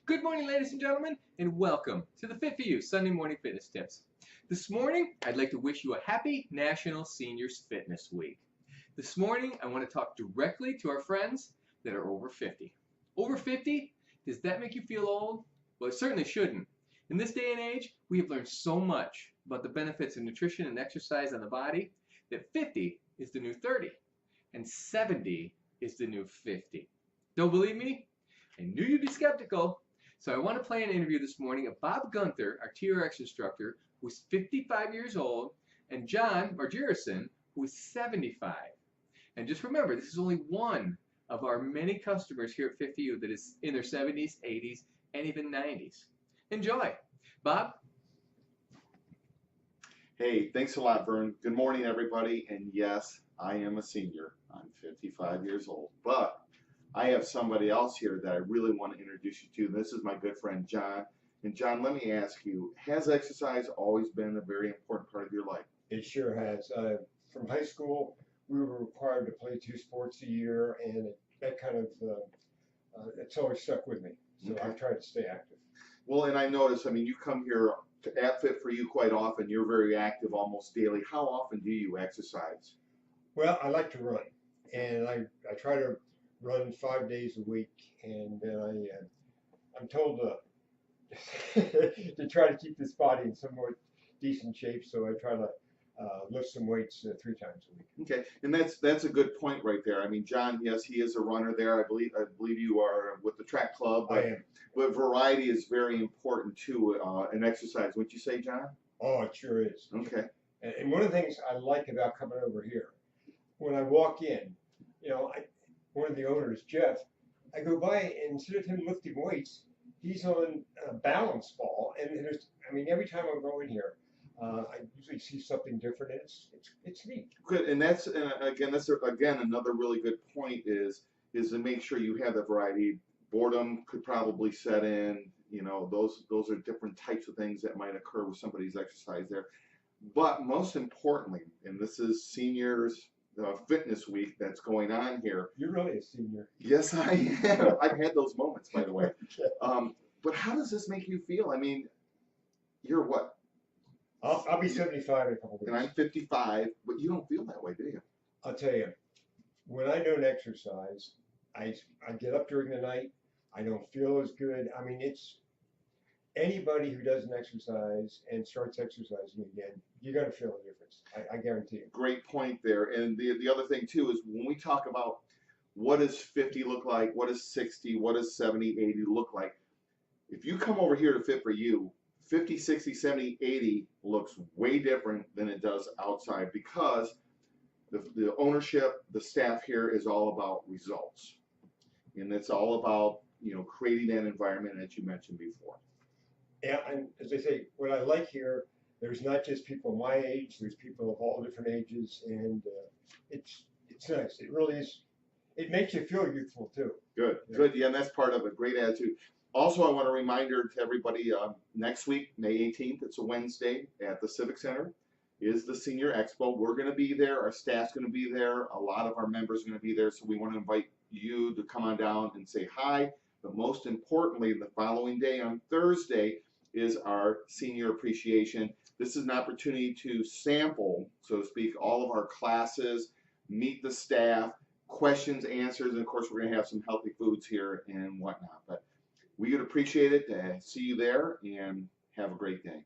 Good morning, ladies and gentlemen, and welcome to the Fit for You Sunday Morning Fitness Tips. This morning, I'd like to wish you a happy National Seniors Fitness Week. This morning, I want to talk directly to our friends that are over 50. Over 50? Does that make you feel old? Well, it certainly shouldn't. In this day and age, we have learned so much about the benefits of nutrition and exercise on the body that 50 is the new 30, and 70 is the new 50. Don't believe me? I knew you'd be skeptical. So I want to play an interview this morning of Bob Gunther, our TRX instructor, who's 55 years old, and John Margerison, who is 75. And just remember, this is only one of our many customers here at Fit for You that is in their 70s, 80s, and even 90s. Enjoy. Bob? Hey, thanks a lot, Vern. Good morning, everybody. And yes, I am a senior. I'm 55 years old. But I have somebody else here that I really want to introduce you to. This is my good friend, John. And John, let me ask you, has exercise always been a very important part of your life? It sure has. From high school, we were required to play 2 sports a year, and that kind of, it's always stuck with me. So Okay. I've tried to stay active. Well, and I notice, you come here at Fit for You quite often. You're very active almost daily. How often do you exercise? Well, I like to run, and I try to run 5 days a week, and then I'm told to try to keep this body in somewhat decent shape, so I try to lift some weights 3 times a week. Okay, and that's a good point right there. John, yes, he is a runner there. I believe you are with the track club. I am. But variety is very important too in exercise. Wouldn't you say, John? Oh, it sure is. Okay. And one of the things I like about coming over here, when I walk in, one of the owners, Jeff, I go by, and instead of him lifting weights, he's on a balance ball. And every time I go in here, I usually see something different, and it's neat. Good, and that's again another really good point is to make sure you have the variety. Boredom could probably set in. Those are different types of things that might occur with somebody's exercise there. But most importantly, and this is seniors fitness week that's going on here. You're really a senior. Yes, I am. I've had those moments, by the way. Okay. But how does this make you feel? You're what? I'll be 75 in a couple weeks. And I'm 55, but you don't feel that way, do you? I'll tell you, when I don't exercise, I get up during the night. I don't feel as good. It's anybody who doesn't exercise and starts exercising again, you're going to feel a difference. I guarantee it. Great point there. And the other thing too is when we talk about what does 50 look like, what does 60, what does 70, 80 look like, if you come over here to Fit for You, 50, 60, 70, 80 looks way different than it does outside because the ownership, the staff here is all about results. And it's all about, creating that environment that you mentioned before. Yeah, and as I say, what I like here, there's not just people my age, there's people of all different ages, and it's nice. It really is. It makes you feel youthful too. Good, Yeah. good. Yeah, and that's part of a great attitude. Also, I want a reminder to everybody, next week, May 18th, it's a Wednesday at the Civic Center, is the Senior Expo. We're going to be there. Our staff's going to be there. A lot of our members are going to be there, so we want to invite you to come on down and say hi. But most importantly, the following day on Thursday is our Senior Appreciation. This is an opportunity to sample, so to speak, all of our classes, meet the staff, questions, answers, and of course we're going to have some healthy foods here and whatnot. But we would appreciate it to see you there, and have a great day.